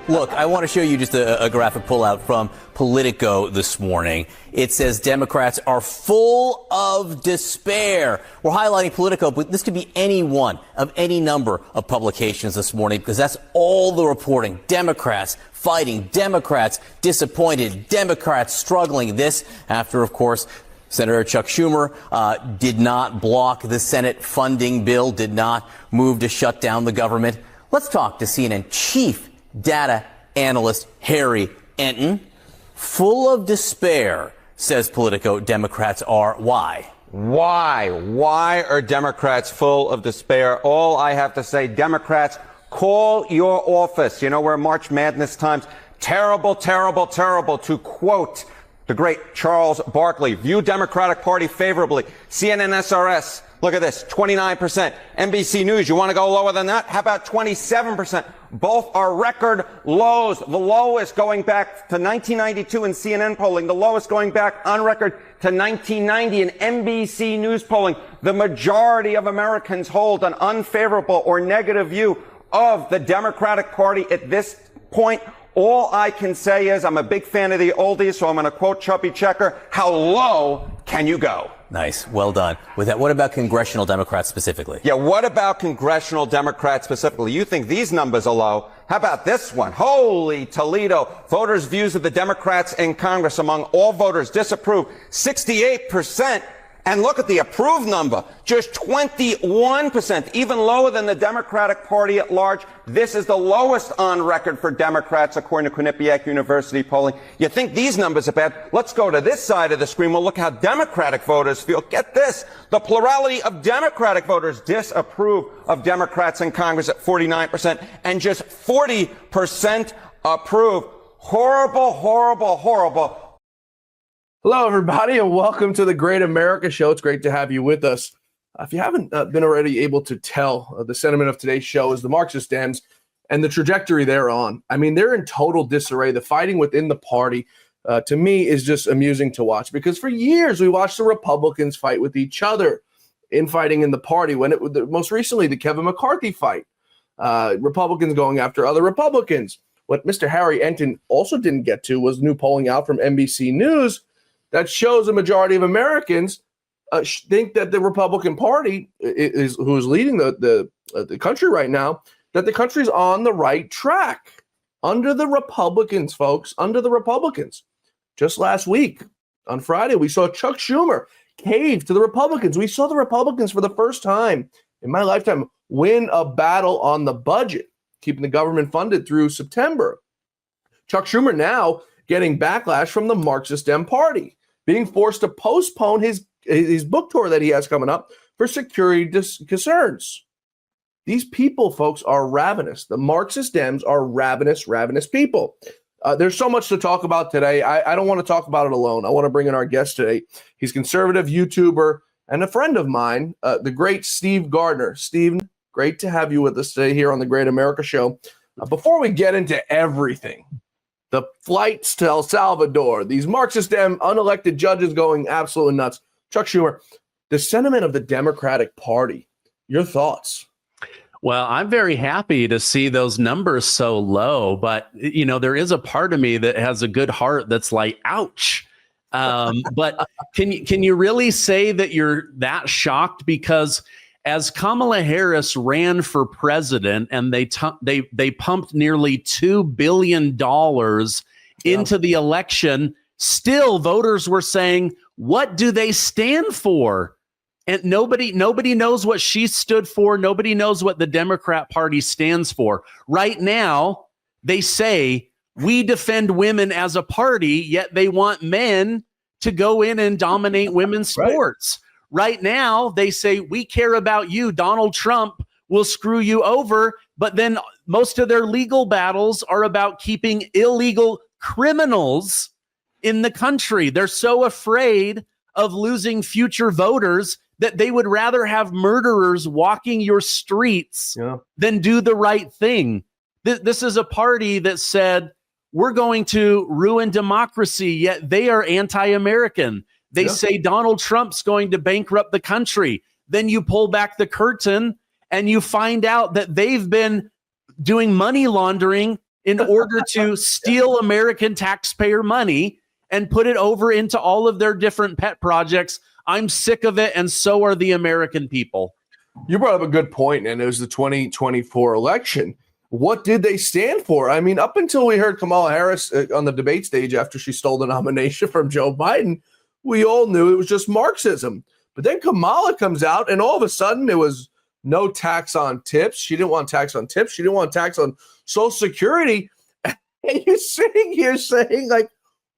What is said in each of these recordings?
Look, I want to show you just a graphic pullout from Politico this morning. It says Democrats are full of despair. We're highlighting Politico, but this could be any one of any number of publications this morning because that's all the reporting. Democrats fighting, Democrats disappointed, Democrats struggling. This after, of course, Senator Chuck Schumer did not block the Senate funding bill, did not move to shut down the government. Let's talk to CNN chief data analyst Harry Enton. Full of despair, says Politico, Democrats are. Why? Why are Democrats full of despair? All I have to say, Democrats, call your office. You know, we're March Madness times. Terrible, terrible, terrible. To quote the great Charles Barkley, view Democratic Party favorably. CNN SRS, look at this, 29%. NBC News, you want to go lower than that? How about 27%? Both are record lows. The lowest going back to 1992 in CNN polling, the lowest going back on record to 1990 in NBC News polling. The majority of Americans hold an unfavorable or negative view of the Democratic Party at this point. All I can say is I'm a big fan of the oldies, so I'm going to quote Chubby Checker. How low can you go? Nice. Well done. With that, what about congressional Democrats specifically? Yeah, what about congressional Democrats specifically? You think these numbers are low? How about this one? Holy Toledo. Voters' views of the Democrats in Congress among all voters disapprove, 68%. And look at the approved number, just 21%, even lower than the Democratic Party at large. This is the lowest on record for Democrats, according to Quinnipiac University polling. You think these numbers are bad? Let's go to this side of the screen. We'll look how Democratic voters feel. Get this. The plurality of Democratic voters disapprove of Democrats in Congress at 49%, and just 40% approve. Horrible, horrible, horrible. Hello, everybody, and welcome to the Great America Show. It's great to have you with us. If you haven't been already able to tell, the sentiment of today's show is the Marxist Dems and the trajectory they're on. I mean, they're in total disarray. The fighting within the party, to me, is just amusing to watch because for years we watched the Republicans fight with each other, infighting in the party. Most recently, the Kevin McCarthy fight, Republicans going after other Republicans. What Mr. Harry Enton also didn't get to was new polling out from NBC News that shows a majority of Americans think that the Republican Party is who is leading the country right now, that the country's on the right track under the Republicans, folks, under the Republicans. Just last week, on Friday, we saw Chuck Schumer cave to the Republicans. We saw the Republicans for the first time in my lifetime win a battle on the budget, keeping the government funded through September. Chuck Schumer now getting backlash from the Marxist Dem Party, being forced to postpone his book tour that he has coming up for security concerns. These people, folks, are ravenous. The Marxist Dems are ravenous people. There's so much to talk about today. I don't want to talk about it alone. I want to bring in our guest today. He's conservative YouTuber and a friend of mine, the great Steve Gardner. Steve, great to have you with us today here on the Great America Show. Before we get into everything, the flights to El Salvador, these Marxist Dem unelected judges going absolutely nuts. Chuck Schumer, the sentiment of the Democratic Party, your thoughts? Well, I'm very happy to see those numbers so low, but you know, there is a part of me that has a good heart that's like, ouch. But can you really say that you're that shocked? Because as Kamala Harris ran for president and they pumped nearly $2 billion into the election, still voters were saying, what do they stand for? And nobody knows what she stood for. Nobody knows what the Democrat Party stands for. Right now, they say we defend women as a party, yet they want men to go in and dominate women's sports. Right now, they say we care about you. Donald Trump will screw you over. But then most of their legal battles are about keeping illegal criminals in the country. They're so afraid of losing future voters that they would rather have murderers walking your streets than do the right thing. This is a party that said, we're going to ruin democracy, yet they are anti-American. They say Donald Trump's going to bankrupt the country. then you pull back the curtain and you find out that they've been doing money laundering in order to steal American taxpayer money and put it over into all of their different pet projects. I'm sick of it, and so are the American people. You brought up a good point, and it was the 2024 election. What did they stand for? I mean, up until we heard Kamala Harris on the debate stage after she stole the nomination from Joe Biden, we all knew it was just Marxism. But then Kamala comes out, and all of a sudden it was no tax on tips. She didn't want tax on tips. She didn't want tax on Social Security. And you're sitting here saying, like,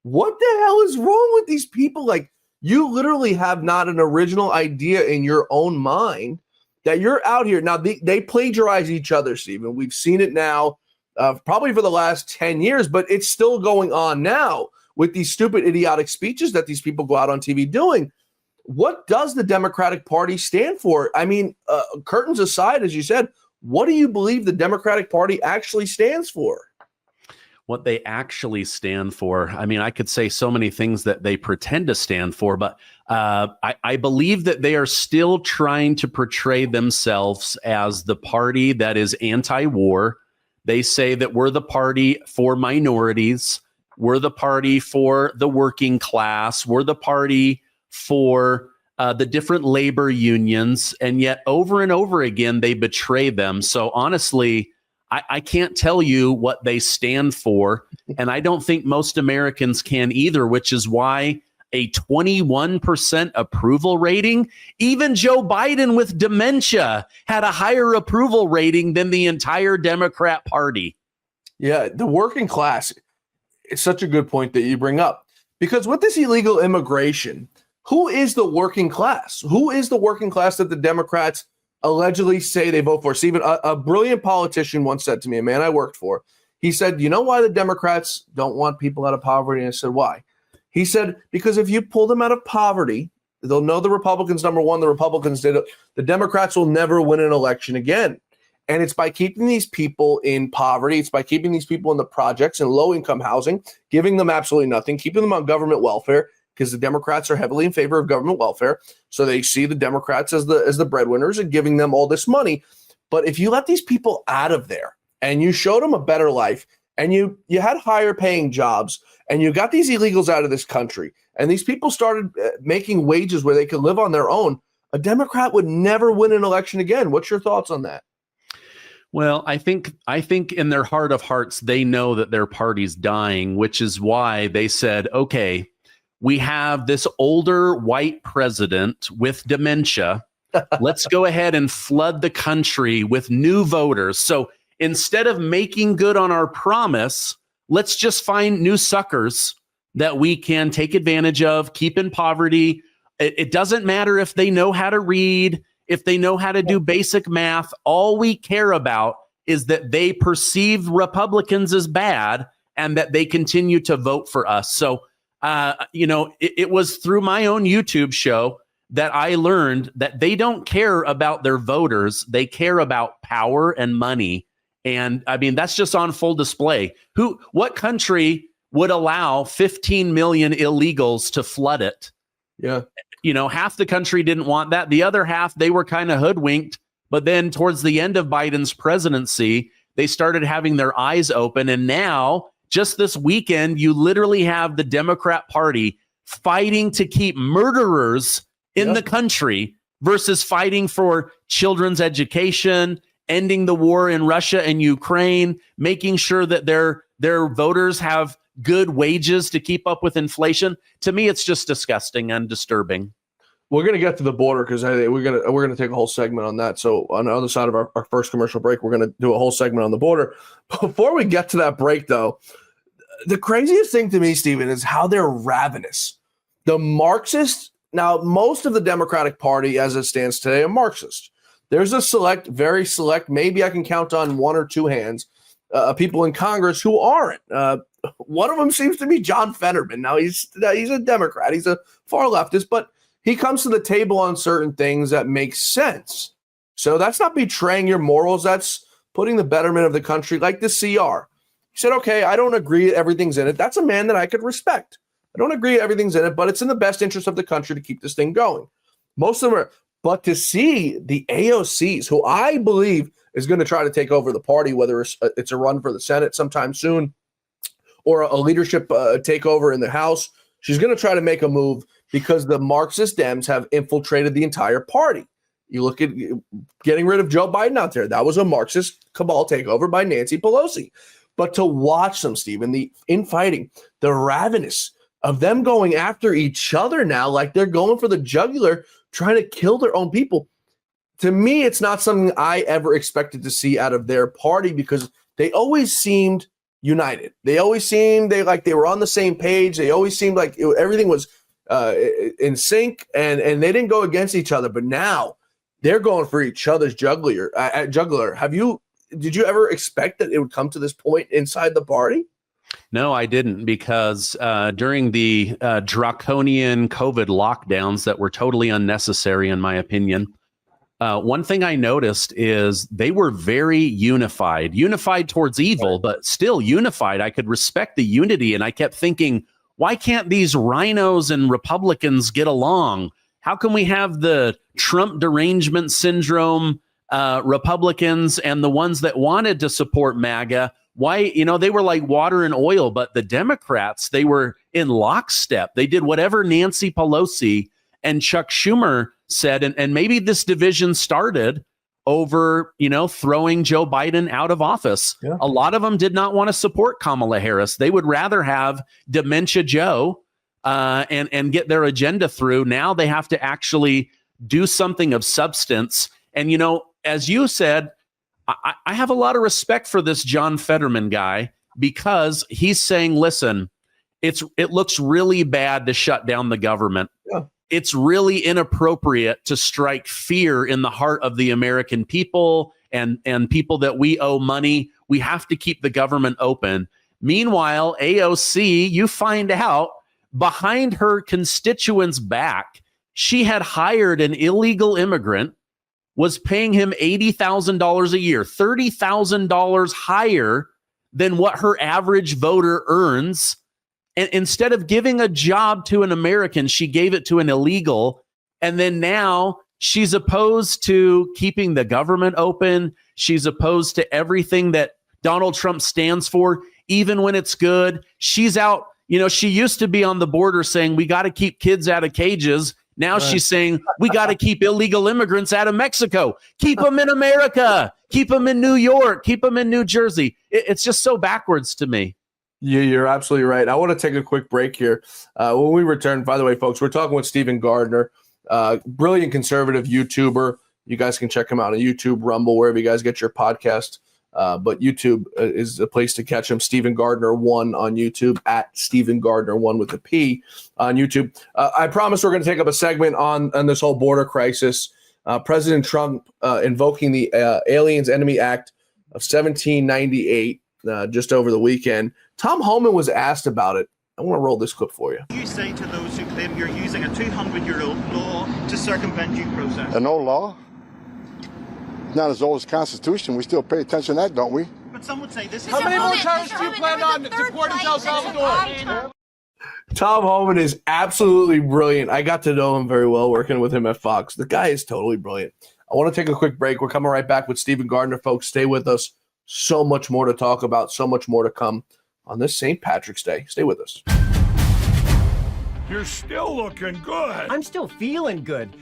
what the hell is wrong with these people? Like, you literally have not an original idea in your own mind that you're out here. Now, they plagiarize each other, Stephen. We've seen it now probably for the last 10 years, but it's still going on now with these stupid, idiotic speeches that these people go out on TV doing. What does the Democratic Party stand for? I mean, curtains aside, as you said, what do you believe the Democratic Party actually stands for? What they actually stand for. I mean, I could say so many things that they pretend to stand for, but I believe that they are still trying to portray themselves as the party that is anti-war. They say that we're the party for minorities. We're the party for the working class. We're the party for the different labor unions. And yet over and over again, they betray them. So honestly, I can't tell you what they stand for, and I don't think most Americans can either, which is why a 21% approval rating, even Joe Biden with dementia had a higher approval rating than the entire Democrat Party. Yeah, the working class is such a good point that you bring up, because with this illegal immigration, who is the working class? Who is the working class that the Democrats allegedly say they vote for? Stephen, a brilliant politician once said to me, a man I worked for, he said, you know why the Democrats don't want people out of poverty? And I said, why? He said, because if you pull them out of poverty, they'll know the Republicans, number one, the Republicans did it. The Democrats will never win an election again. And it's by keeping these people in poverty. It's by keeping these people in the projects and low-income housing, giving them absolutely nothing, keeping them on government welfare, because the Democrats are heavily in favor of government welfare. So they see the Democrats as the breadwinners and giving them all this money. But if you let these people out of there and you showed them a better life and you had higher paying jobs and you got these illegals out of this country and these people started making wages where they could live on their own, a Democrat would never win an election again. What's your thoughts on that? Well, I think in their heart of hearts, they know that their party's dying, which is why they said, okay, we have this older white president with dementia. Let's go ahead and flood the country with new voters. So instead of making good on our promise, let's just find new suckers that we can take advantage of, keep in poverty. It doesn't matter if they know how to read, if they know how to do basic math. All we care about is that they perceive Republicans as bad and that they continue to vote for us. So it was through my own YouTube show that I learned that they don't care about their voters. They care about power and money. And I mean, that's just on full display. What country would allow 15 million illegals to flood it? Yeah. Half the country didn't want that. The other half, they were kind of hoodwinked. But then towards the end of Biden's presidency, they started having their eyes open. And now, just this weekend, you literally have the Democrat Party fighting to keep murderers in the country versus fighting for children's education, ending the war in Russia and Ukraine, making sure that their voters have good wages to keep up with inflation. To me, it's just disgusting and disturbing. We're going to get to the border because we're going to take a whole segment on that. So on the other side of our first commercial break, we're going to do a whole segment on the border. Before we get to that break, though, the craziest thing to me, Stephen, is how they're ravenous. The Marxists, now most of the Democratic Party as it stands today are Marxist. There's a select, very select, maybe I can count on one or two hands, people in Congress who aren't. One of them seems to be John Fetterman. Now he's a Democrat. He's a far leftist, but he comes to the table on certain things that make sense. So that's not betraying your morals. That's putting the betterment of the country, like the CR. He said, okay, I don't agree everything's in it. That's a man that I could respect. I don't agree everything's in it, but it's in the best interest of the country to keep this thing going. Most of them are But to see the AOCs, who I believe is going to try to take over the party, whether it's a run for the Senate sometime soon or a leadership takeover in the House, she's going to try to make a move because the Marxist Dems have infiltrated the entire party. You look at getting rid of Joe Biden out there. That was a Marxist cabal takeover by Nancy Pelosi. But to watch them, Steve, in the infighting, the ravenous of them going after each other now, like they're going for the jugular, trying to kill their own people. To me, it's not something I ever expected to see out of their party because they always seemed united. They always seemed they were on the same page. They always seemed like everything was in sync, and they didn't go against each other. But now they're going for each other's jugular. Did you ever expect that it would come to this point inside the party? No, I didn't, because during the draconian COVID lockdowns that were totally unnecessary, in my opinion, one thing I noticed is they were very unified towards evil, but still unified. I could respect the unity. And I kept thinking, why can't these rhinos and Republicans get along? How can we have the Trump derangement syndrome Republicans and the ones that wanted to support MAGA? Why, they were like water and oil, but the Democrats, they were in lockstep. They did whatever Nancy Pelosi and Chuck Schumer said. And maybe this division started over, throwing Joe Biden out of office. Yeah. A lot of them did not want to support Kamala Harris. They would rather have Dementia Joe and get their agenda through. Now they have to actually do something of substance. And, as you said, I have a lot of respect for this John Fetterman guy because he's saying, listen, it looks really bad to shut down the government. Yeah. It's really inappropriate to strike fear in the heart of the American people and people that we owe money. We have to keep the government open. Meanwhile, AOC, you find out behind her constituents' back, she had hired an illegal immigrant, was paying him $80,000 a year, $30,000 higher than what her average voter earns. And instead of giving a job to an American, she gave it to an illegal. And then now she's opposed to keeping the government open. She's opposed to everything that Donald Trump stands for, even when it's good. She's out. She used to be on the border saying, we got to keep kids out of cages. Now she's saying, we got to keep illegal immigrants out of Mexico. Keep them in America. Keep them in New York. Keep them in New Jersey. It's just so backwards to me. You're absolutely right. I want to take a quick break here. When we return, by the way, folks, we're talking with Stephen Gardner, brilliant conservative YouTuber. You guys can check him out on YouTube, Rumble, wherever you guys get your podcast. But YouTube is a place to catch him. Stephen Gardner 1 on YouTube, at Stephen Gardner 1 with a P on YouTube. I promise we're going to take up a segment on this whole border crisis. President Trump invoking the Aliens Enemy Act of 1798 just over the weekend. Tom Homan was asked about it. I want to roll this clip for you. You say to those who claim you're using a 200-year-old law to circumvent due process? An old law? Not as old as the Constitution. We still pay attention to that, don't we? But some would say this is... How many more terrorists do you plan on deporting to El Salvador? Tom Homan is absolutely brilliant. I got to know him very well working with him at Fox. The guy is totally brilliant. I want to take a quick break. We're coming right back with Stephen Gardner, folks. Stay with us. So much more to talk about, so much more to come on this St. Patrick's Day. Stay with us. You're still looking good. I'm still feeling good.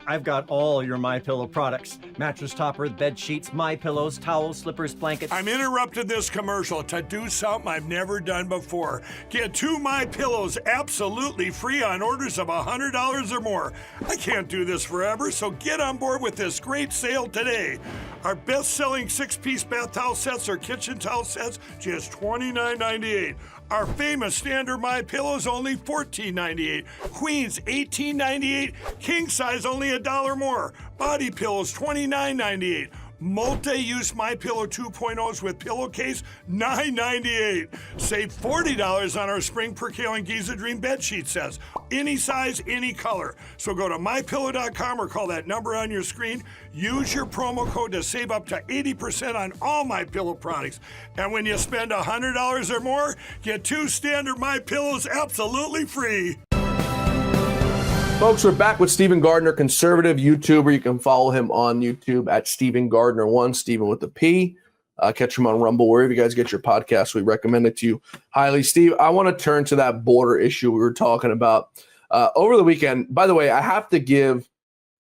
I've got all your MyPillow products. Mattress topper, bed sheets, MyPillows, towels, slippers, blankets. I'm interrupting this commercial to do something I've never done before. Get 2 MyPillows absolutely free on orders of $100 or more. I can't do this forever, so get on board with this great sale today. Our best-selling 6-piece bath towel sets or kitchen towel sets, just $29.98. Our famous standard MyPillow is only $14.98. Queens, $18.98. King size, only $1 more. Body pillows, $29.98. Multi-use MyPillow 2.0s with pillowcase, $9.98. Save $40 on our Spring Percale and Giza Dream bed sheet sets. Any size, any color. So go to MyPillow.com or call that number on your screen. Use your promo code to save up to 80% on all MyPillow products. And when you spend $100 or more, get 2 standard MyPillows absolutely free. Folks, we're back with Stephen Gardner, conservative YouTuber. You can follow him on YouTube at Stephen Gardner1, Stephen with a P. Catch him on Rumble, wherever you guys get your podcasts. We recommend it to you highly. Steve, I want to turn to that border issue we were talking about over the weekend. By the way, I have to give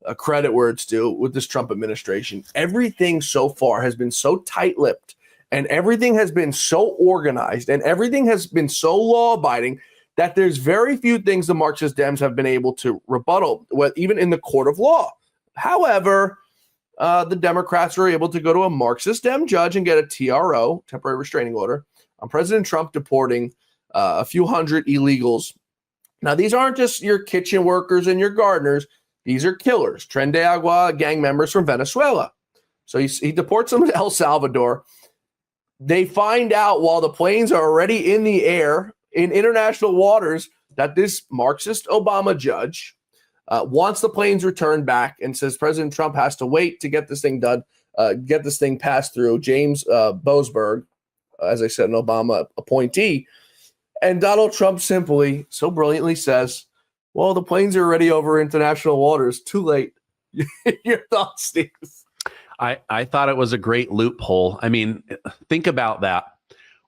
a credit where it's due with this Trump administration. Everything so far has been so tight-lipped, and everything has been so organized, and everything has been so law-abiding that there's very few things the Marxist Dems have been able to rebuttal, even in the court of law. However, the Democrats were able to go to a Marxist Dem judge and get a TRO, temporary restraining order, on President Trump deporting a few hundred illegals. Now, these aren't just your kitchen workers and your gardeners. These are killers, Tren De Aragua gang members from Venezuela. So he deports them to El Salvador. They find out while the planes are already in the air in international waters that this Marxist Obama judge wants the planes returned back and says President Trump has to wait to get this thing done, get this thing passed through. James Boasberg, as I said, an Obama appointee. And Donald Trump simply, so brilliantly says, well, the planes are already over international waters. Too late. Your thoughts, Steve? I thought it was a great loophole. I mean, think about that.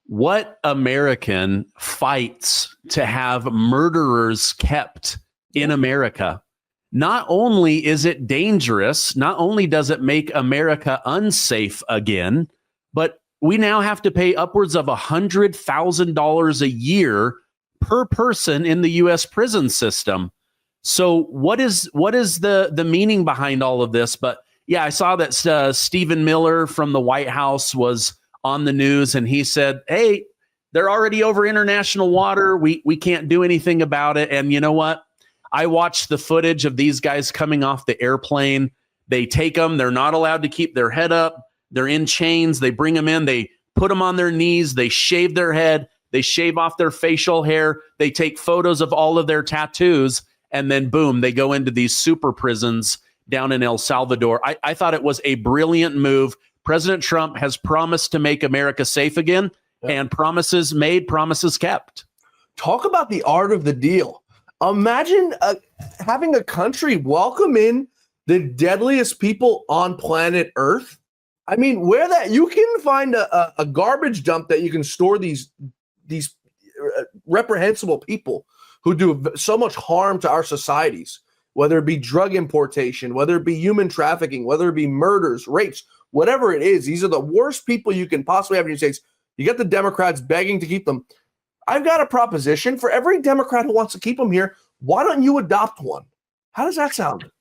What American fights to have murderers kept in America? Not only is it dangerous, not only does it make America unsafe again, but we now have to pay upwards of $100,000 a year per person in the U.S. prison system. So what is the meaning behind all of this? But yeah, I saw that Stephen Miller from the White House was on the news, and he said, hey, they're already over international water. We can't do anything about it. And you know what? I watched the footage of these guys coming off the airplane. They take them. They're not allowed to keep their head up. They're in chains. They bring them in. They put them on their knees. They shave their head. They shave off their facial hair. They take photos of all of their tattoos. And then, boom, they go into these super prisons down in El Salvador. I thought it was a brilliant move. President Trump has promised to make America safe again, and promises made, promises kept. Talk about the art of the deal. Imagine having a country welcome in the deadliest people on planet Earth. I mean, where that you can find a garbage dump that you can store these reprehensible people who do so much harm to our societies, whether it be drug importation, whether it be human trafficking, whether it be murders, rapes, whatever it is. These are the worst people you can possibly have in the United States. You get the Democrats begging to keep them. I've got a proposition for every Democrat who wants to keep them here. Why don't you adopt one? How does that sound?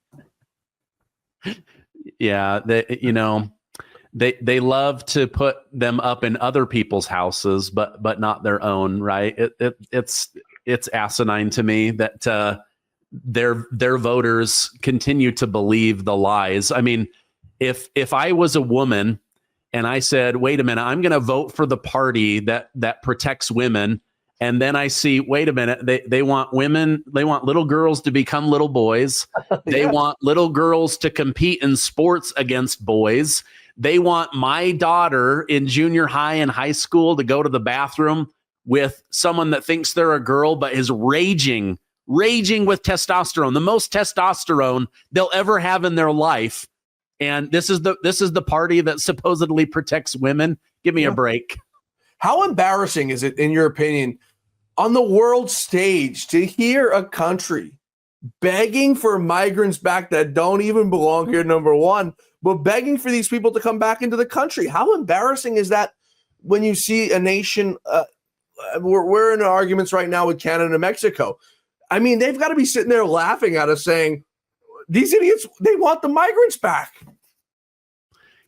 Yeah, they love to put them up in other people's houses, but not their own, right? It's asinine to me that their voters continue to believe the lies. I mean, if I was a woman and I said, wait a minute, I'm going to vote for the party that protects women, and then I see, wait a minute, they want women, they want little girls to become little boys. They want little girls to compete in sports against boys. They want my daughter in junior high and high school to go to the bathroom with someone that thinks they're a girl but is raging with testosterone, the most testosterone they'll ever have in their life. And this is the party that supposedly protects women. Give me a break. How embarrassing is it, in your opinion, on the world stage to hear a country begging for migrants back that don't even belong here, number one, but begging for these people to come back into the country? How embarrassing is that when you see a nation? We're in arguments right now with Canada and Mexico. I mean, they've got to be sitting there laughing at us saying, these idiots, they want the migrants back.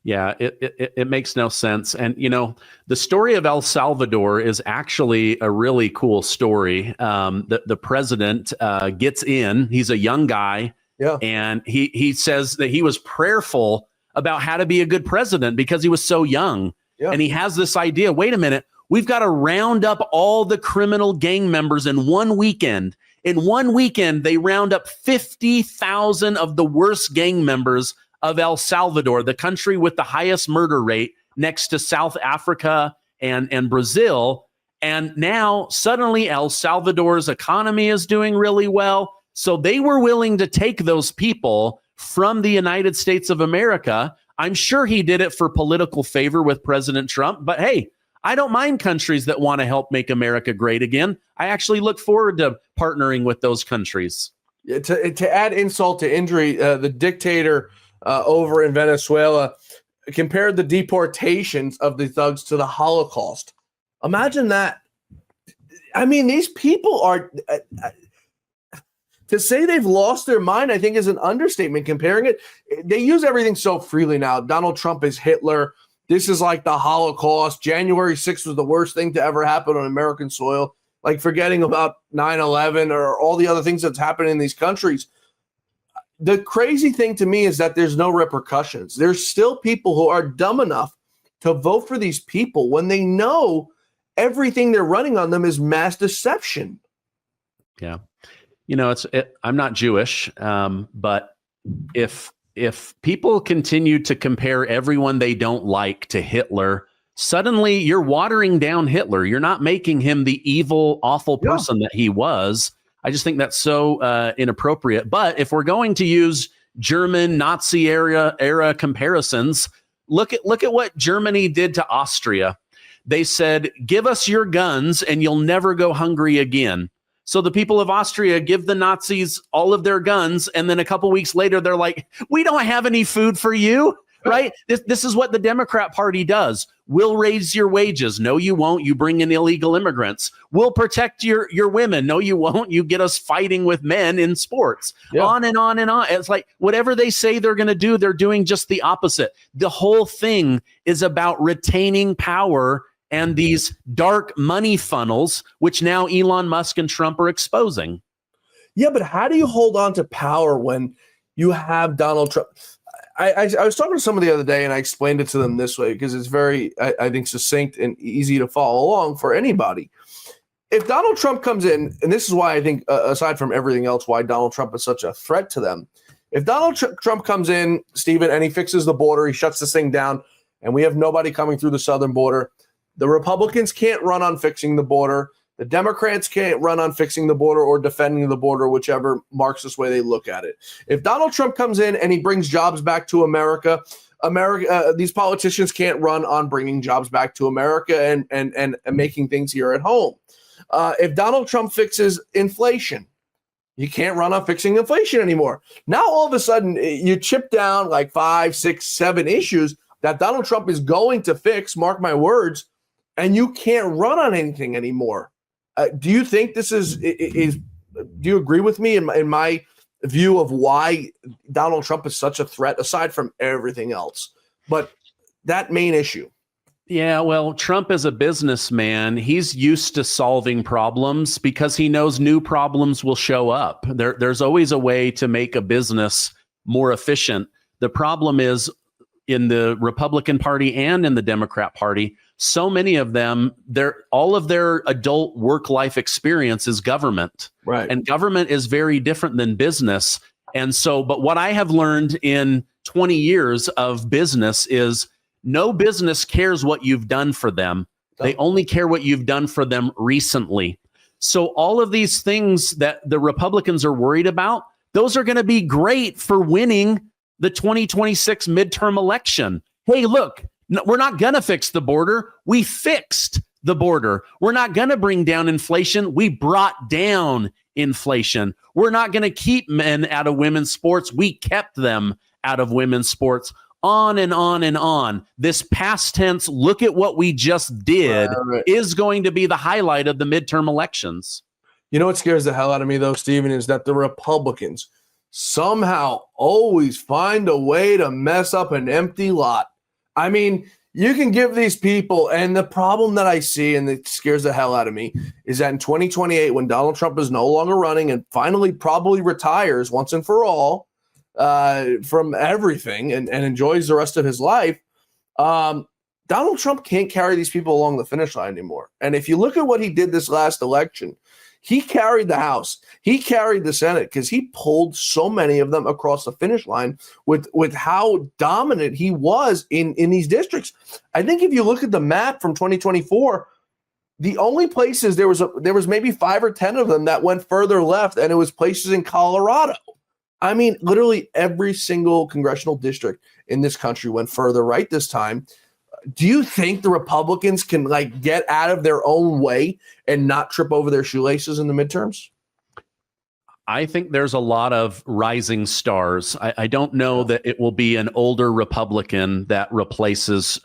Yeah, it makes no sense. And, the story of El Salvador is actually a really cool story. The president gets in. He's a young guy. Yeah. And he says that he was prayerful about how to be a good president because he was so young. Yeah. And he has this idea, wait a minute, we've got to round up all the criminal gang members in one weekend. In one weekend, they round up 50,000 of the worst gang members of El Salvador, the country with the highest murder rate next to South Africa and Brazil. And now suddenly El Salvador's economy is doing really well. So they were willing to take those people from the United States of America. I'm sure he did it for political favor with President Trump, but hey, I don't mind countries that want to help make America great again. I actually look forward to partnering with those countries. To add insult to injury, the dictator over in Venezuela compared the deportations of the thugs to the Holocaust. Imagine that. I mean, these people are to say they've lost their mind, I think is an understatement. Comparing it, they use everything so freely now. Donald Trump is Hitler. This is like the Holocaust. January 6th was the worst thing to ever happen on American soil. Like forgetting about 9/11 or all the other things that's happening in these countries. The crazy thing to me is that there's no repercussions. There's still people who are dumb enough to vote for these people when they know everything they're running on them is mass deception. Yeah. You know, I'm not Jewish, but if people continue to compare everyone they don't like to Hitler, suddenly you're watering down Hitler. You're not making him the evil, awful person that he was. I just think that's so inappropriate. But if we're going to use German Nazi era comparisons, look at what Germany did to Austria. They said, give us your guns and you'll never go hungry again. So the people of Austria give the Nazis all of their guns. And then a couple weeks later, they're like, we don't have any food for you. Right. This is what the Democrat Party does. We'll raise your wages. No, you won't. You bring in illegal immigrants. We'll protect your women. No, you won't. You get us fighting with men in sports. On and on and on. It's like whatever they say they're going to do, they're doing just the opposite. The whole thing is about retaining power and these dark money funnels, which now Elon Musk and Trump are exposing. Yeah, but how do you hold on to power when you have Donald Trump? I was talking to someone the other day, and I explained it to them this way because it's very, I think, succinct and easy to follow along for anybody. If Donald Trump comes in, and this is why I think, aside from everything else, why Donald Trump is such a threat to them. If Donald Trump comes in, Stephen, and he fixes the border, he shuts this thing down, and we have nobody coming through the southern border, the Republicans can't run on fixing the border. The Democrats can't run on fixing the border or defending the border, whichever Marxist way they look at it. If Donald Trump comes in and he brings jobs back to America, these politicians can't run on bringing jobs back to America and making things here at home. If Donald Trump fixes inflation, you can't run on fixing inflation anymore. Now, all of a sudden, you chip down like 5, 6, 7 issues that Donald Trump is going to fix, mark my words, and you can't run on anything anymore. Do you think this is do you agree with me in my view of why Donald Trump is such a threat, aside from everything else, but that main issue? Yeah, well, Trump is a businessman. He's used to solving problems because he knows new problems will show up. There's always a way to make a business more efficient. The problem is in the Republican Party and in the Democrat Party, so many of them, all of their adult work-life experience is government. Right. And government is very different than business. And so, but what I have learned in 20 years of business is no business cares what you've done for them. They only care what you've done for them recently. So all of these things that the Republicans are worried about, those are going to be great for winning the 2026 midterm election. Hey, look, we're not going to fix the border. We fixed the border. We're not going to bring down inflation. We brought down inflation. We're not going to keep men out of women's sports. We kept them out of women's sports. On and on and on. This past tense, look at what we just did, is going to be the highlight of the midterm elections. You know what scares the hell out of me, though, Stephen, is that the Republicans somehow always find a way to mess up an empty lot. I mean, you can give these people, and the problem that I see, and it scares the hell out of me, is that in 2028, when Donald Trump is no longer running and finally probably retires once and for all from everything and enjoys the rest of his life, Donald Trump can't carry these people along the finish line anymore. And if you look at what he did this last election, he carried the House. He carried the Senate because he pulled so many of them across the finish line with how dominant he was in these districts. I think if you look at the map from 2024, The only places there was maybe 5 or 10 of them that went further left, and it was places in Colorado. I mean, literally every single congressional district in this country went further right this time. Do you think the Republicans can get out of their own way and not trip over their shoelaces in the midterms? I think there's a lot of rising stars. I don't know that it will be an older Republican that replaces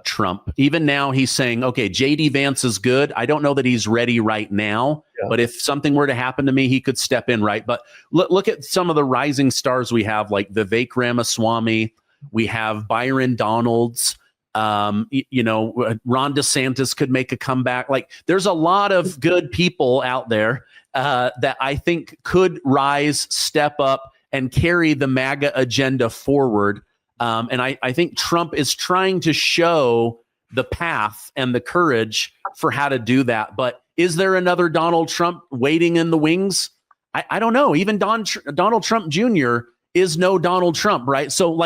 Trump. Even now, he's saying, okay, J.D. Vance is good. I don't know that he's ready right now, but if something were to happen to me, he could step in, right? But look at some of the rising stars we have, like Vivek Ramaswamy. We have Byron Donalds. Ron DeSantis could make a comeback. Like, there's a lot of good people out there that I think could rise, step up, and carry the MAGA agenda forward. And I think Trump is trying to show the path and the courage for how to do that. But is there another Donald Trump waiting in the wings? I don't know. Even Donald Trump Jr. is no Donald Trump, right? So,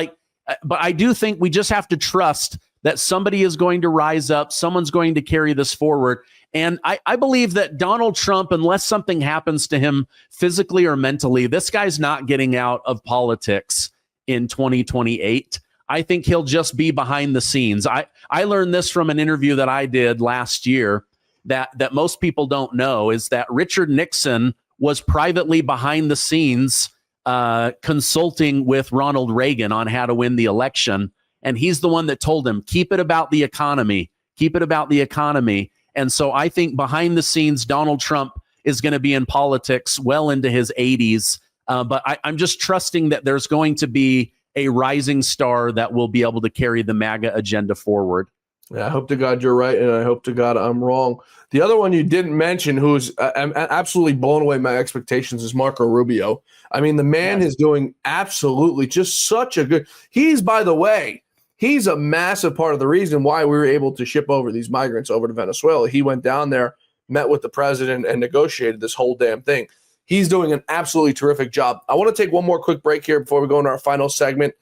but I do think we just have to trust that somebody is going to rise up. Someone's going to carry this forward. And I believe that Donald Trump, unless something happens to him physically or mentally, this guy's not getting out of politics in 2028. I think he'll just be behind the scenes. I learned this from an interview that I did last year that most people don't know, is that Richard Nixon was privately behind the scenes consulting with Ronald Reagan on how to win the election. And he's the one that told him, keep it about the economy, keep it about the economy. And so I think behind the scenes, Donald Trump is going to be in politics well into his 80s. But I'm just trusting that there's going to be a rising star that will be able to carry the MAGA agenda forward. Yeah, I hope to God you're right, and I hope to God I'm wrong. The other one you didn't mention, who's absolutely blown away my expectations, is Marco Rubio. I mean, the man is doing absolutely just such a good – by the way, he's a massive part of the reason why we were able to ship over these migrants over to Venezuela. He went down there, met with the president, and negotiated this whole damn thing. He's doing an absolutely terrific job. I want to take one more quick break here before we go into our final segment.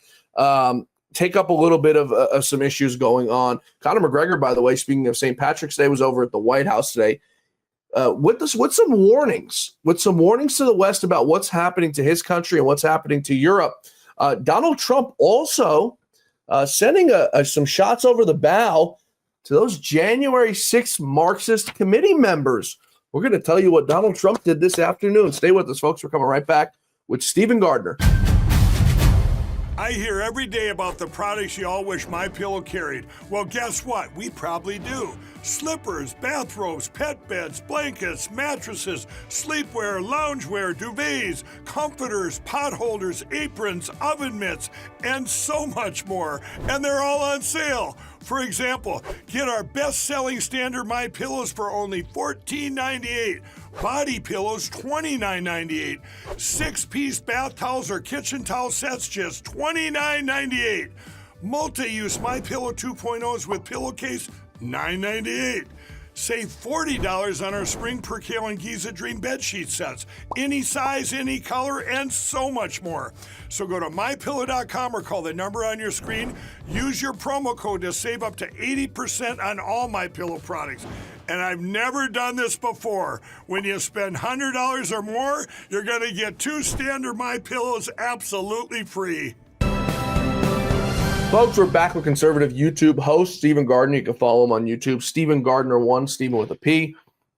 Take up a little bit of some issues going on. Conor McGregor, by the way, speaking of St. Patrick's Day, was over at the White House today with some warnings to the West about what's happening to his country and what's happening to Europe. Donald Trump also sending some shots over the bow to those January 6th Marxist committee members. We're going to tell you what Donald Trump did this afternoon. Stay with us, folks. We're coming right back with Stephen Gardner. I hear every day about the products you all wish MyPillow carried. Well, guess what? We probably do. Slippers, bathrobes, pet beds, blankets, mattresses, sleepwear, loungewear, duvets, comforters, pot holders, aprons, oven mitts, and so much more. And they're all on sale. For example, get our best-selling standard MyPillows for only $14.98. Body pillows, $29.98. 6-piece bath towels or kitchen towel sets, just $29.98. Multi-use MyPillow 2.0s with pillowcase, $9.98. Save $40 on our Spring Percale and Giza Dream bedsheet sets. Any size, any color, and so much more. So go to MyPillow.com or call the number on your screen. Use your promo code to save up to 80% on all MyPillow products. And I've never done this before. When you spend $100 or more, you're going to get 2 standard MyPillows absolutely free. Folks, we're back with conservative YouTube host Stephen Gardner. You can follow him on YouTube, Stephen Gardner1, Stephen with a P.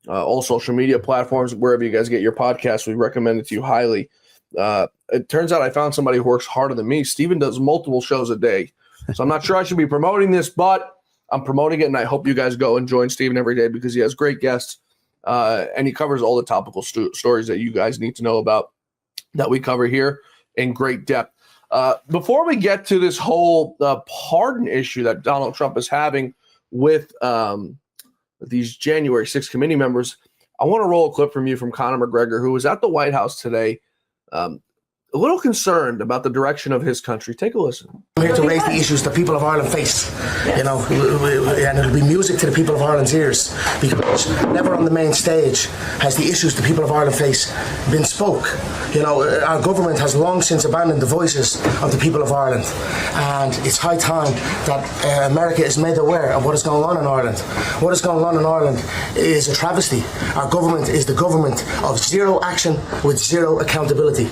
All social media platforms, wherever you guys get your podcasts, we recommend it to you highly. It turns out I found somebody who works harder than me. Stephen does multiple shows a day. So I'm not sure I should be promoting this, but I'm promoting it, and I hope you guys go and join Stephen every day because he has great guests, and he covers all the topical stories that you guys need to know about that we cover here in great depth. Before we get to this whole pardon issue that Donald Trump is having with these January 6th committee members, I want to roll a clip from Conor McGregor, who was at the White House today. a little concerned about the direction of his country. Take a listen. I'm here to raise the issues the people of Ireland face, and it'll be music to the people of Ireland's ears, because never on the main stage has the issues the people of Ireland face been spoke. Our government has long since abandoned the voices of the people of Ireland, and it's high time that America is made aware of what is going on in Ireland. What is going on in Ireland is a travesty. Our government is the government of zero action with zero accountability.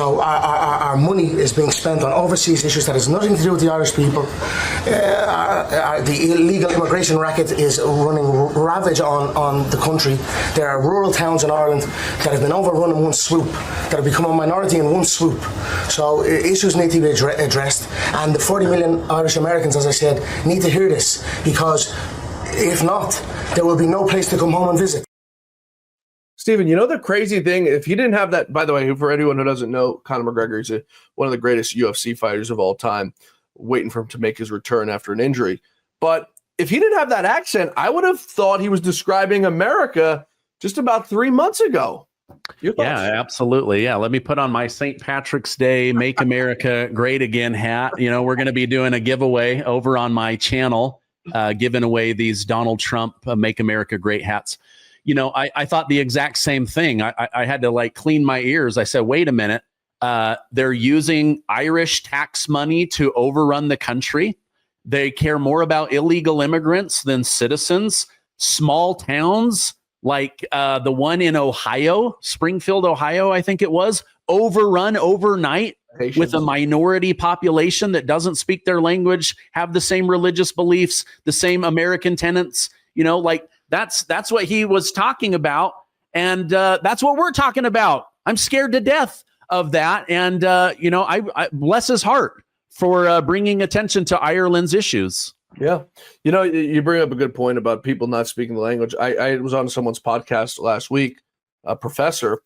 Our money is being spent on overseas issues that has nothing to do with the Irish people. The illegal immigration racket is running ravage on the country. There are rural towns in Ireland that have been overrun in one swoop, that have become a minority in one swoop. So issues need to be addressed, and the 40 million Irish Americans, as I said, need to hear this, because if not, there will be no place to come home and visit. Stephen, the crazy thing, if he didn't have that, by the way, for anyone who doesn't know, Conor McGregor is one of the greatest UFC fighters of all time, waiting for him to make his return after an injury. But if he didn't have that accent, I would have thought he was describing America just about 3 months ago. Yeah, absolutely. Yeah, let me put on my St. Patrick's Day Make America Great Again hat. We're going to be doing a giveaway over on my channel, giving away these Donald Trump Make America Great hats. I thought the exact same thing. I had to clean my ears. I said, wait a minute. They're using Irish tax money to overrun the country. They care more about illegal immigrants than citizens. Small towns like the one in Ohio, Springfield, Ohio, I think it was, overrun overnight with a minority population that doesn't speak their language, have the same religious beliefs, the same American tenets, That's what he was talking about. And that's what we're talking about. I'm scared to death of that. And, I bless his heart for bringing attention to Ireland's issues. Yeah. You bring up a good point about people not speaking the language. I was on someone's podcast last week, a professor,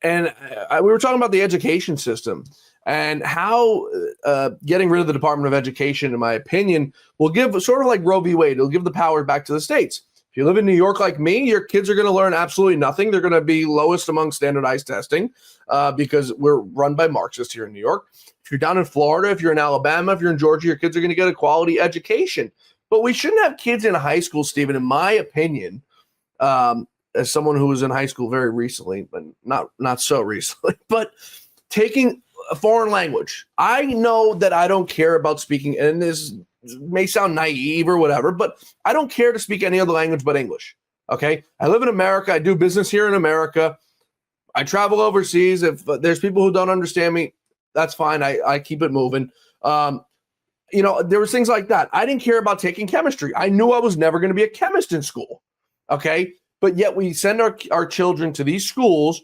and we were talking about the education system and how getting rid of the Department of Education, in my opinion, will give, sort of like Roe v. Wade, it'll give the power back to the states. If you live in New York like me, your kids are going to learn absolutely nothing. They're going to be lowest among standardized testing because we're run by Marxists here in New York. If you're down in Florida, if you're in Alabama, if you're in Georgia, your kids are going to get a quality education. But we shouldn't have kids in high school, Stephen, in my opinion, as someone who was in high school very recently, but not so recently, but taking a foreign language. I know that I don't care about speaking, and this may sound naive or whatever, but I don't care to speak any other language but English. Okay. I live in America. I do business here in America. I travel overseas. If there's people who don't understand me, that's fine. I keep it moving. There was things like that. I didn't care about taking chemistry. I knew I was never going to be a chemist in school. Okay. But yet we send our children to these schools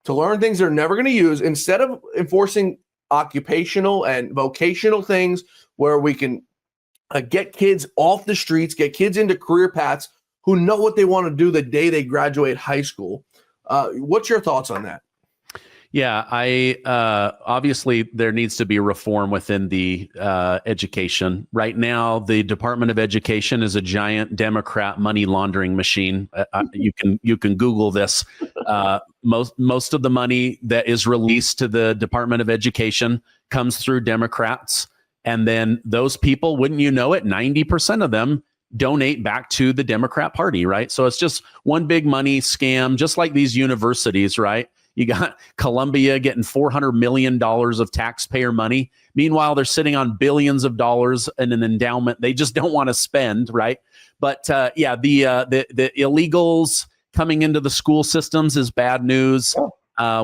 to learn things they're never going to use, instead of enforcing occupational and vocational things where we can get kids off the streets, get kids into career paths who know what they want to do the day they graduate high school. What's your thoughts on that? Yeah, obviously there needs to be reform within the education. Right now, the Department of Education is a giant Democrat money laundering machine. You can Google this. Most of the money that is released to the Department of Education comes through Democrats. And then those people, wouldn't you know it, 90% of them donate back to the Democrat Party, right? So it's just one big money scam, just like these universities, right? You got Columbia getting $400 million of taxpayer money. Meanwhile, they're sitting on billions of dollars in an endowment they just don't want to spend, right? But the illegals coming into the school systems is bad news.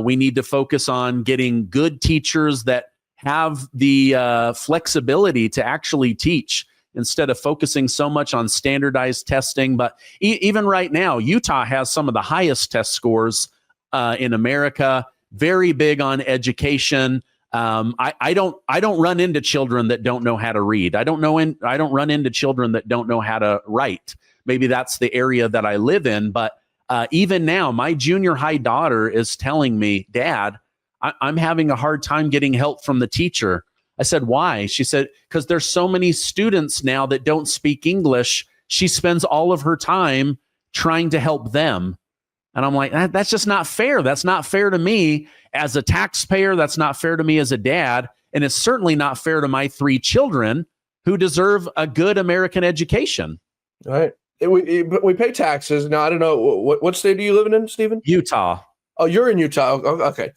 We need to focus on getting good teachers that have the flexibility to actually teach, instead of focusing so much on standardized testing. But even right now, Utah has some of the highest test scores in America, very big on education. I don't run into children that don't know how to read. I don't run into children that don't know how to write. Maybe that's the area that I live in. But even now, my junior high daughter is telling me, Dad, I'm having a hard time getting help from the teacher. I said, why? She said, because there's so many students now that don't speak English. She spends all of her time trying to help them. And I'm like, that's just not fair. That's not fair to me as a taxpayer. That's not fair to me as a dad. And it's certainly not fair to my 3 children who deserve a good American education. All right. We pay taxes. Now, I don't know. What state are you living in, Stephen? Utah. Oh, you're in Utah. Okay.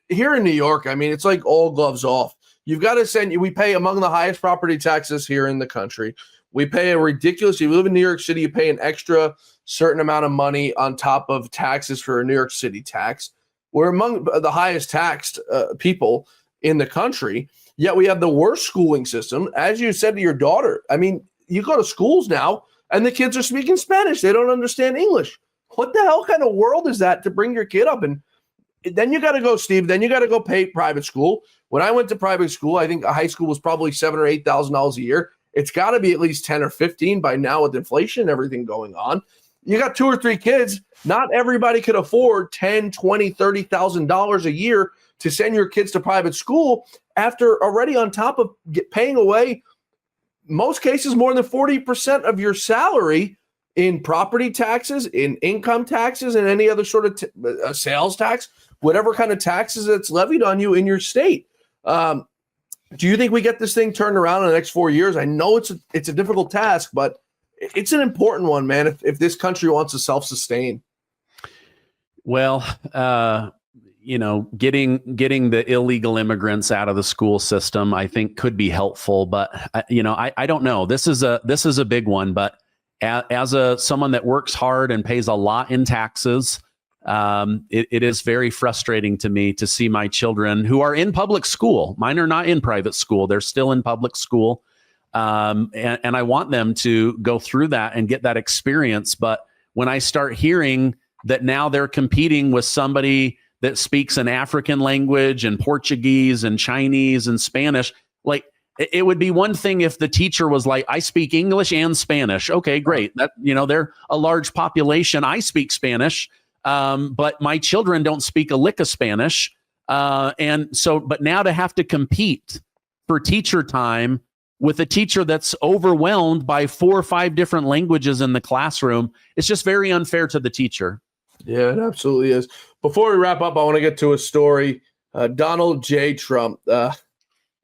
Here in New York, I mean, it's like all gloves off. You've got to we pay among the highest property taxes here in the country. We pay a ridiculous, if you live in New York City, you pay an extra certain amount of money on top of taxes for a New York City tax. We're among the highest taxed people in the country, yet we have the worst schooling system. As you said to your daughter, I mean, you go to schools now and the kids are speaking Spanish. They don't understand English. What the hell kind of world is that to bring your kid up? And then you got to go, Steve, then you got to go pay private school. When I went to private school, I think a high school was probably $7,000 or $8,000 a year. It's got to be at least 10 or 15 by now with inflation and everything going on. You got 2 or 3 kids. Not everybody could afford $10,000, $20,000, $30,000 a year to send your kids to private school after already on top of paying away, most cases, more than 40% of your salary in property taxes, in income taxes, and any other sort of sales tax, whatever kind of taxes that's levied on you in your state. Do you think we get this thing turned around in the next 4 years? I know it's a difficult task, but it's an important one, man, if this country wants to self-sustain. Well, getting the illegal immigrants out of the school system, I think could be helpful, but I don't know. This is a big one, but as someone that works hard and pays a lot in taxes, it is very frustrating to me to see my children who are in public school. Mine are not in private school. They're still in public school. And I want them to go through that and get that experience. But when I start hearing that now they're competing with somebody that speaks an African language and Portuguese and Chinese and Spanish, like it would be one thing if the teacher was like, I speak English and Spanish. Okay, great. That, they're a large population. I speak Spanish. But my children don't speak a lick of Spanish. But now to have to compete for teacher time with a teacher that's overwhelmed by 4 or 5 different languages in the classroom, it's just very unfair to the teacher. Yeah, it absolutely is. Before we wrap up, I want to get to a story. Donald J. Trump,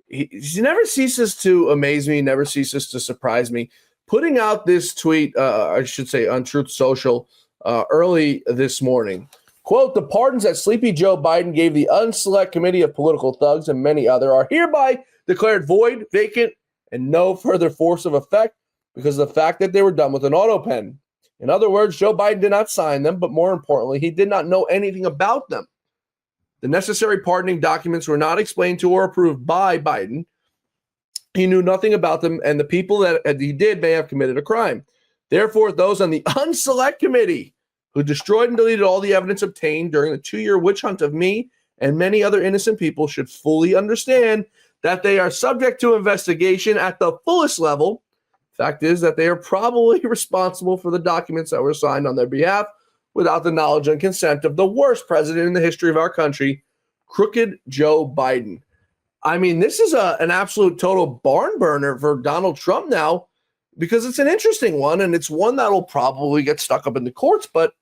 he never ceases to amaze me, never ceases to surprise me. Putting out this tweet, I should say on Truth Social, early this morning. Quote, the pardons that Sleepy Joe Biden gave the unselect committee of political thugs and many other are hereby declared void, vacant, and no further force of effect because of the fact that they were done with an autopen. In other words, Joe Biden did not sign them, but more importantly, he did not know anything about them. The necessary pardoning documents were not explained to or approved by Biden. He knew nothing about them, and the people that he did may have committed a crime. Therefore, those on the unselect committee who destroyed and deleted all the evidence obtained during the 2-year witch hunt of me and many other innocent people should fully understand that they are subject to investigation at the fullest level. Fact is that they are probably responsible for the documents that were signed on their behalf without the knowledge and consent of the worst president in the history of our country, crooked Joe Biden. I mean, this is an absolute total barn burner for Donald Trump now, because it's an interesting one, and it's one that'll probably get stuck up in the courts. But,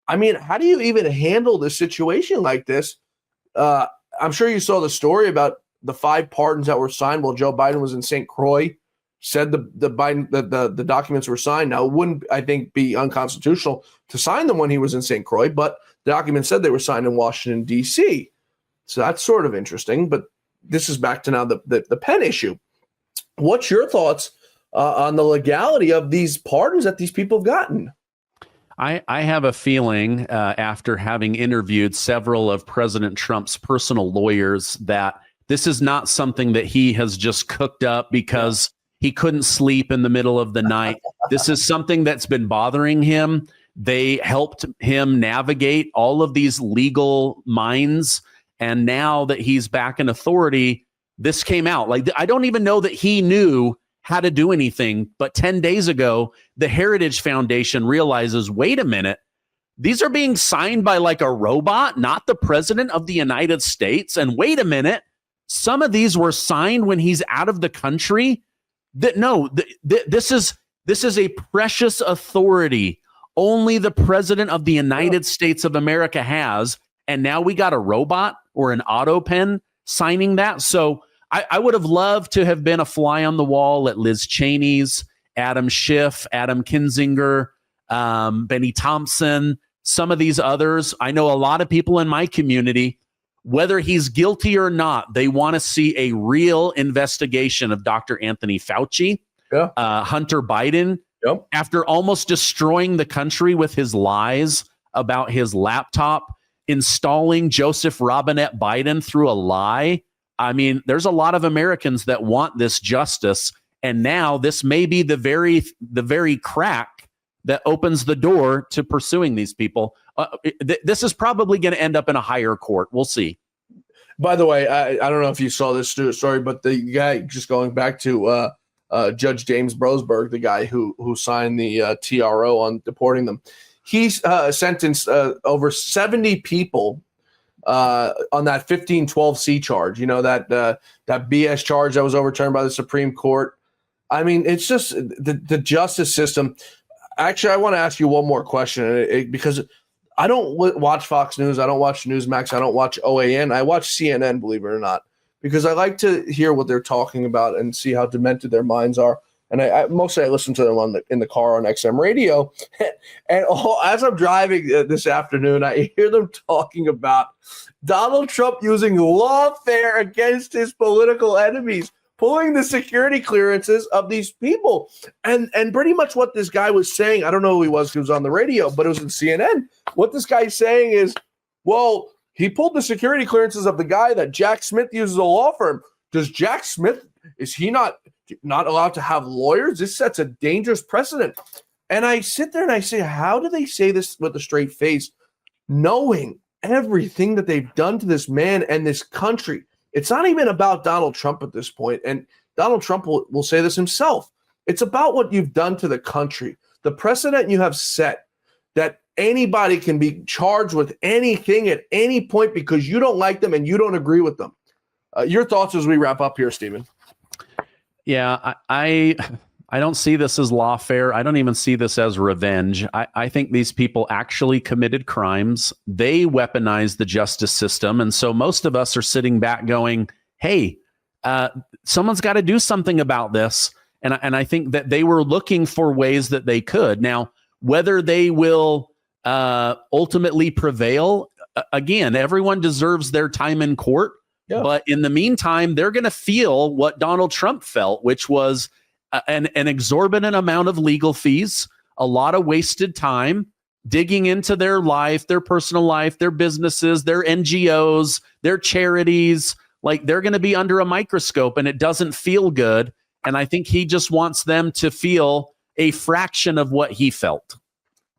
I mean, how do you even handle this situation like this? I'm sure you saw the story about the 5 pardons that were signed while Joe Biden was in St. Croix, said the documents were signed. Now, it wouldn't, I think, be unconstitutional to sign them when he was in St. Croix, but the document said they were signed in Washington, D.C. So that's sort of interesting, but this is back to now the pen issue. What's your thoughts on the legality of these pardons that these people have gotten? I have a feeling after having interviewed several of President Trump's personal lawyers that this is not something that he has just cooked up because he couldn't sleep in the middle of the night. This is something that's been bothering him. They helped him navigate all of these legal mines. And now that he's back in authority, this came out. Like, I don't even know that he knew how to do anything. But 10 days ago, the Heritage Foundation realizes, wait a minute, these are being signed by like a robot, not the president of the United States. And wait a minute, some of these were signed when he's out of the country. This is a precious authority only the president of the United States of America has. And now we got a robot or an autopen signing that. So I would have loved to have been a fly on the wall at Liz Cheney's, Adam Schiff, Adam Kinzinger, Benny Thompson, some of these others. I know a lot of people in my community, whether he's guilty or not, they want to see a real investigation of Dr. Anthony Fauci, Hunter Biden, after almost destroying the country with his lies about his laptop, installing Joseph Robinette Biden through a lie. I mean, there's a lot of Americans that want this justice. And now this may be the very crack that opens the door to pursuing these people. This is probably going to end up in a higher court. We'll see. By the way, I don't know if you saw this story, but the guy, just going back to Judge James Brosberg, the guy who signed the TRO on deporting them, he's sentenced over 70 people on that 1512C charge, that BS charge that was overturned by the Supreme Court. I mean, it's just the justice system. Actually, I want to ask you one more question because I don't watch Fox News. I don't watch Newsmax. I don't watch OAN. I watch CNN, believe it or not, because I like to hear what they're talking about and see how demented their minds are. And I mostly listen to them in the car on XM radio. And as I'm driving this afternoon, I hear them talking about Donald Trump using lawfare against his political enemies, pulling the security clearances of these people. And pretty much what this guy was saying, I don't know who he was on the radio, but it was in CNN. What this guy's saying is, well, he pulled the security clearances of the guy that Jack Smith uses a law firm. Does Jack Smith, is he not allowed to have lawyers? This sets a dangerous precedent. And I sit there and I say, how do they say this with a straight face, knowing everything that they've done to this man and this country? It's not even about Donald Trump at this point. And Donald Trump will say this himself. It's about what you've done to the country, the precedent you have set that anybody can be charged with anything at any point because you don't like them and you don't agree with them. Your thoughts as we wrap up here, Stephen? Yeah, I don't see this as lawfare. I don't even see this as revenge. I think these people actually committed crimes. They weaponized the justice system. And so most of us are sitting back going, hey, someone's got to do something about this. And I think that they were looking for ways that they could. Now, whether they will ultimately prevail, again, everyone deserves their time in court. Yeah. But in the meantime, they're going to feel what Donald Trump felt, which was an exorbitant amount of legal fees, a lot of wasted time digging into their life, their personal life, their businesses, their NGOs, their charities. Like, they're going to be under a microscope, and it doesn't feel good. And I think he just wants them to feel a fraction of what he felt.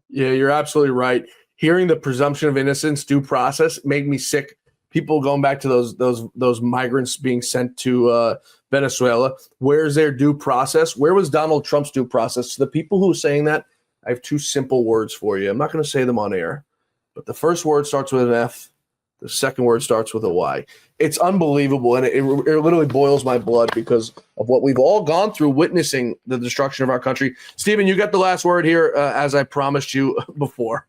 Yeah, you're absolutely right. Hearing the presumption of innocence, due process, made me sick. People going back to those migrants being sent to Venezuela. Where's their due process? Where was Donald Trump's due process? To the people who are saying that, I have two simple words for you. I'm not going to say them on air, but the first word starts with an F. The second word starts with a Y. It's unbelievable, and it literally boils my blood because of what we've all gone through witnessing the destruction of our country. Stephen, you got the last word here, as I promised you before.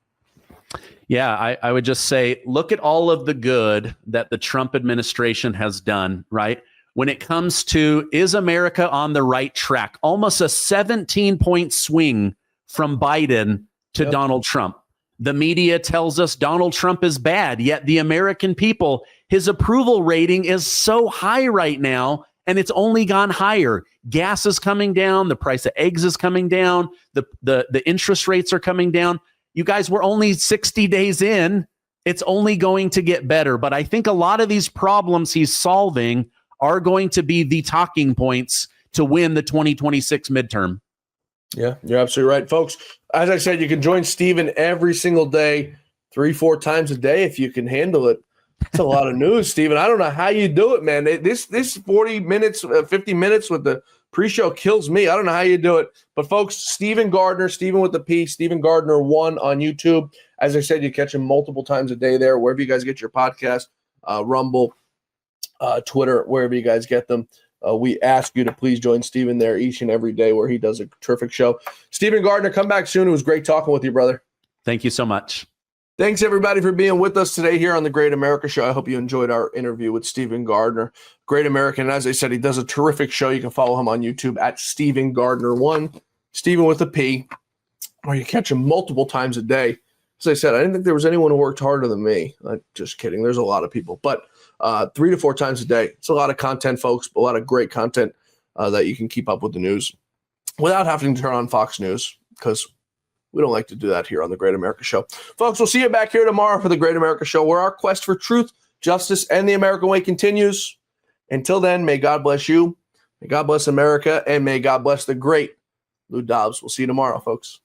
Yeah, I would just say, look at all of the good that the Trump administration has done, right? When it comes to, is America on the right track? Almost a 17-point swing from Biden to Donald Trump. The media tells us Donald Trump is bad, yet the American people, his approval rating is so high right now, and it's only gone higher. Gas is coming down. The price of eggs is coming down. The interest rates are coming down. You guys, we're only 60 days in. It's only going to get better. But I think a lot of these problems he's solving are going to be the talking points to win the 2026 midterm. Yeah, you're absolutely right, folks. As I said, you can join Stephen every single day, 3-4 times a day if you can handle it. It's a lot of news, Stephen. I don't know how you do it, man. This 40 minutes, 50 minutes with the pre-show kills me. I don't know how you do it. But, folks, Stephen Gardner, Stephen with the P, Stephen Gardner 1 on YouTube. As I said, you catch him multiple times a day there, wherever you guys get your podcast, Rumble, Twitter, wherever you guys get them. we ask you to please join Stephen there each and every day where he does a terrific show. Stephen Gardner, come back soon. It was great talking with you, brother. Thank you so much. Thanks, everybody, for being with us today here on the Great America Show. I hope you enjoyed our interview with Stephen Gardner. Great American. As I said, he does a terrific show. You can follow him on YouTube at Stephen Gardner1, Stephen with a P, or you catch him multiple times a day. As I said, I didn't think there was anyone who worked harder than me. Just kidding. There's a lot of people. But 3 to 4 times a day. It's a lot of content, folks, a lot of great content that you can keep up with the news without having to turn on Fox News, because we don't like to do that here on the Great America Show. Folks, we'll see you back here tomorrow for the Great America Show, where our quest for truth, justice, and the American way continues. Until then, may God bless you, may God bless America, and may God bless the great Lou Dobbs. We'll see you tomorrow, folks.